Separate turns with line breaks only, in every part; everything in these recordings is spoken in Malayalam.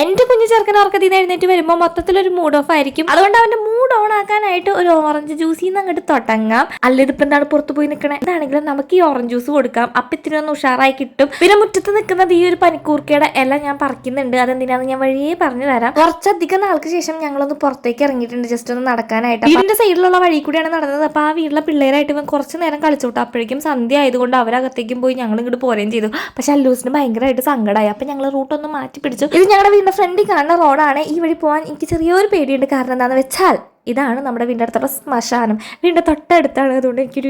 എന്റെ കുഞ്ഞു ചെറുക്കൻ ഉറക്കത്തിൽ എഴുന്നേറ്റ് വരുമ്പോൾ മൊത്തത്തിലൊരു മൂഡ് ഓഫ് ആയിരിക്കും. അതുകൊണ്ട് അവന്റെ മൂഡ് ഓൺ ആക്കാനായിട്ട് ഒരു ഓറഞ്ച് ജ്യൂസിൽ നിന്ന് അങ്ങോട്ട് തുടങ്ങാം. അല്ല ഇതിപ്പോ എന്താണ് പുറത്ത് പോയി നിൽക്കണേ, എന്താണെങ്കിലും നമുക്ക് ഈ ഓറഞ്ച് ജ്യൂസ് കൊടുക്കാം. അപ്പൊ ഇത്തിരി ഒന്ന് ഉഷാറായി കിട്ടും. പിന്നെ മുറ്റത്ത് നിൽക്കുന്നത് ഈ ഒരു പനിക്കൂർക്കയുടെ എല്ലാം ഞാൻ പറിക്കുന്നുണ്ട്. അതെന്തിനാന്ന് ഞാൻ വഴിയേ പറഞ്ഞു തരാം. കുറച്ചധികം നാൾക്ക് ശേഷം ഞങ്ങളൊന്ന് പുറത്തേക്ക് ഇറങ്ങിയിട്ടുണ്ട്, ജസ്റ്റ് ഒന്ന് നടക്കാനായിട്ട്. വീടിന്റെ സൈഡിലുള്ള വഴി കൂടിയാണ് നടന്നത്. അപ്പൊ ആ വീട്ടിലെ പിള്ളേരായിട്ട് ഇവൻ കുറച്ച് നേരം കളിച്ചോട്ടെ. അപ്പോഴേക്കും സന്ധ്യ ആയതുകൊണ്ട് അവരകത്തേക്കും പോയി ഞങ്ങൾ ഇങ്ങോട്ട് പോരുകയും ചെയ്തു. പക്ഷെ അല്ലൂസിന് ഭയങ്കരമായിട്ട് സങ്കടമായി. അപ്പൊ ഞങ്ങൾ റൂട്ടൊന്ന് മാറ്റി പിടിച്ചു. ഇത് ഞങ്ങളുടെ വീടിന്റെ ഫ്രണ്ടിൽ കാണുന്ന റോഡാണ്. ഈ വഴി പോകാൻ എനിക്ക് ചെറിയൊരു പേടിയുണ്ട്. കാരണം എന്താണെന്ന് വെച്ചാൽ ഇതാണ് നമ്മുടെ വീടിൻ്റെ അടുത്തുള്ള ശ്മശാനം. വീടിൻ്റെ തൊട്ടടുത്താണ്. അതുകൊണ്ട് എനിക്കൊരു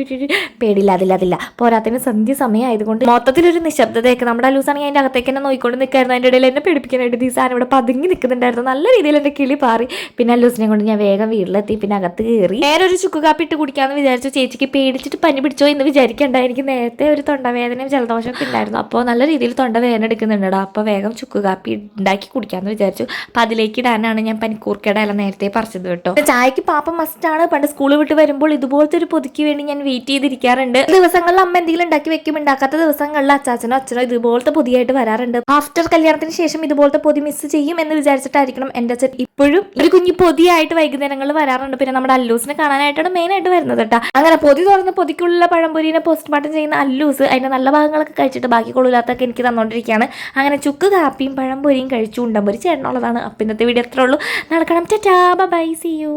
പേടിയില്ല, അതില്ല. പോരാത്തിന് സന്ധ്യ സമയം ആയതുകൊണ്ട് മൊത്തത്തിലൊരു നിശബ്ദതയൊക്കെ. നമ്മുടെ അല്ലൂസാണെങ്കിൽ അതിൻ്റെ അകത്തേക്ക് തന്നെ നോക്കിക്കൊണ്ട് നിൽക്കായിരുന്നു. അതിൻ്റെ ഇടയിൽ എന്നെ പേടിപ്പിക്കാനായിട്ട് ഈ സാധനം ഇവിടെ പതുങ്ങി നിൽക്കുന്നുണ്ടായിരുന്നു. നല്ല രീതിയിൽ എൻ്റെ കിളി പാറി. പിന്നെ അല്ലൂസിനെ കൊണ്ട് ഞാൻ വേഗം വീട്ടിലെത്തി. പിന്നെ അകത്ത് കയറി നേരെ ഒരു ചുക്ക് കാപ്പി ഇട്ട് കുടിക്കാമെന്ന് വിചാരിച്ചു. ചേച്ചിക്ക് പേടിച്ചിട്ട് പനി പിടിച്ചോ എന്ന് വിചാരിക്കണ്ട. എനിക്ക് നേരത്തെ ഒരു തൊണ്ടവേദനയും ജലദോഷമൊക്കെ ഉണ്ടായിരുന്നു. അപ്പോൾ നല്ല രീതിയിൽ തൊണ്ടവേദന എടുക്കുന്നുണ്ടോ. അപ്പോൾ വേഗം ചുക്ക് കാപ്പി ഉണ്ടാക്കി കുടിക്കാമെന്ന് വിചാരിച്ചു. അപ്പം അതിലേക്ക് ഇടാനാണ് ഞാൻ പനിക്കൂർക്കയുടെ ഇല നേരത്തെ പറിച്ചത് കേട്ടോ. ചായക്ക് പാപ്പ മസ്റ്റാണ്. പണ്ട് സ്കൂൾ വിട്ട് വരുമ്പോൾ ഇതുപോലത്തെ ഒരു പൊതിക്ക് വേണ്ടി ഞാൻ വെയിറ്റ് ചെയ്തിരിക്കാറുണ്ട്. ദിവസങ്ങളിൽ അമ്മ എന്തെങ്കിലും ഉണ്ടാക്കി വെക്കും. ഉണ്ടാക്കാത്ത ദിവസങ്ങളിൽ അച്ചാച്ചനോ അച്ഛനോ ഇതുപോലത്തെ പൊതിയായിട്ട് വരാറുണ്ട്. ആഫ്റ്റർ കല്യാണത്തിന് ശേഷം ഇതുപോലത്തെ പൊതി മിസ് ചെയ്യും എന്ന് വിചാരിച്ചിട്ടായിരിക്കണം എൻ്റെ അച്ഛൻ ഇപ്പോഴും ഒരു കുഞ്ഞു പൊതിയായിട്ട് വൈകുന്നേരങ്ങളിൽ വരാറുണ്ട്. പിന്നെ നമ്മുടെ അല്ലൂസിനെ കാണാനായിട്ടാണ് മെയിൻ ആയിട്ട് വരുന്നത് കേട്ടോ. അങ്ങനെ പൊതി തുറന്ന് പൊതിക്കുള്ള പഴംപൊരിനെ പോസ്റ്റ്മോർട്ടം ചെയ്യുന്ന അല്ലൂസ് അതിന്റെ നല്ല ഭാഗങ്ങളൊക്കെ കഴിച്ചിട്ട് ബാക്കി കൊള്ളില്ലാത്തൊക്കെ എനിക്ക് തന്നോണ്ടിരിക്കുകയാണ്. അങ്ങനെ ചുക്ക് കാപ്പിയും പഴംപൊരിയും കഴിച്ചു. ഉണ്ടംപൊരി ചേട്ടനുള്ളതാണ്. അപ്പം ഇന്നത്തെ വീഡിയോ എത്ര ഉള്ളൂ. നാളെ കാണാം. Tata bye, see U.